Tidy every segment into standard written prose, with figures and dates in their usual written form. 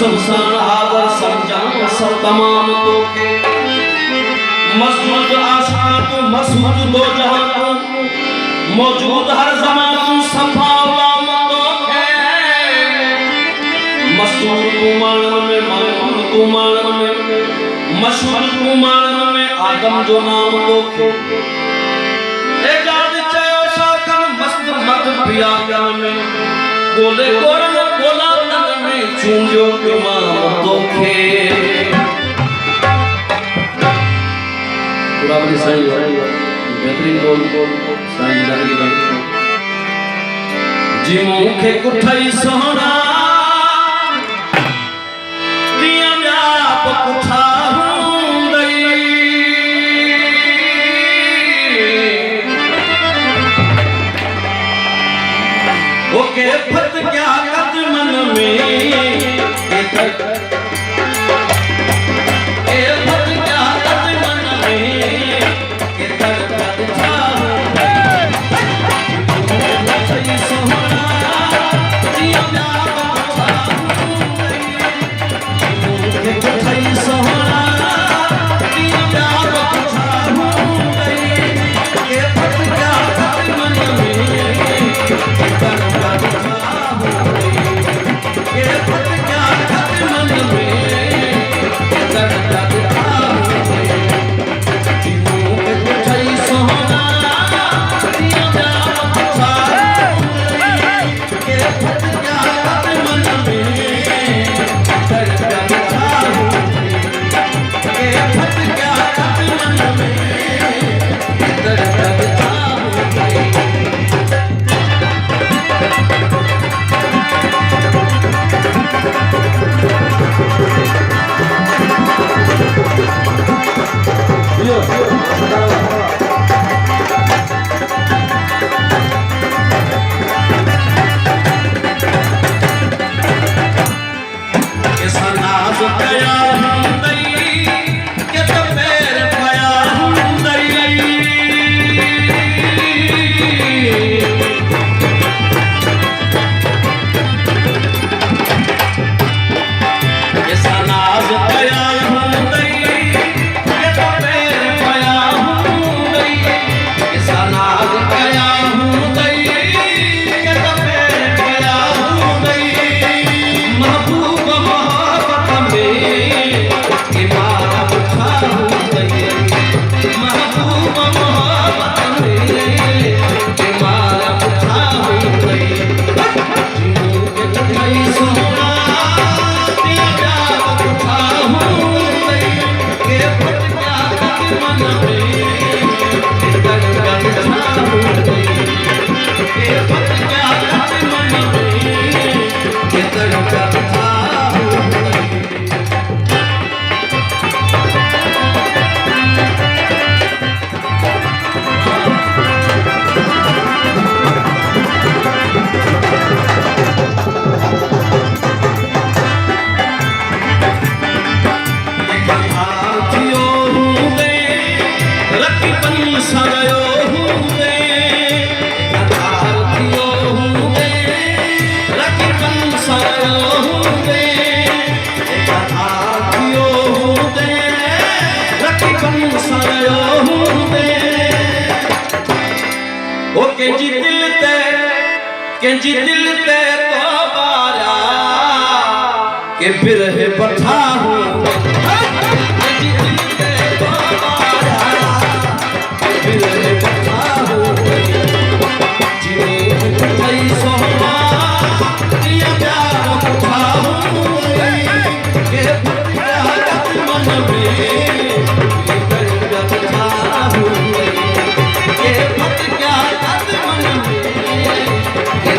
संसार आदर समझान सब तमाम तो के मसमूद आशात मसमूद दो जहां को मौजूद हर ज़मान संभावला तो के मसूद कुमार में मामूद कुमार में मशहूर कुमार में आदम जो नाम तो के एजाद चयो शाकन मस्त मत पिया में बोले गोरन बोला तन में चूंजो कुमार तो के पूरा बड़ी सही बेहतरीन बोल साईं लगी गई जी मुखे कुठाई सोहरा दिया आप कुठा हुंदई ओके फत क्या कद मन में केंजी दिल ते तो बारा के बिरहे पठा हूँ केंजी दिल ते तो बारा के बिरहे पठा हूँ जीने पठाई सोहरा दिया प्यार पठा हूँ के प्यार मन में के दर्द पठा हूँ के प्यार मन में के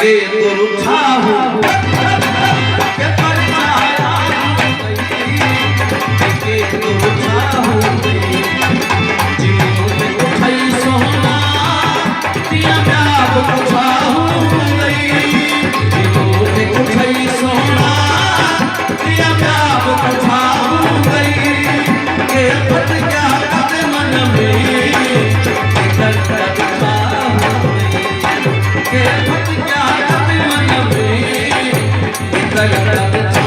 के दुर्छा हो के परछाया के दुर्छा हो जीवन में उठाई सोना दिया प्यार बुझा हो जीवन में उठाई सोना दिया प्यार बुझा हो के फट गया अपने मन में दर्द बुझा हो के फट गया अपने मन में दर्द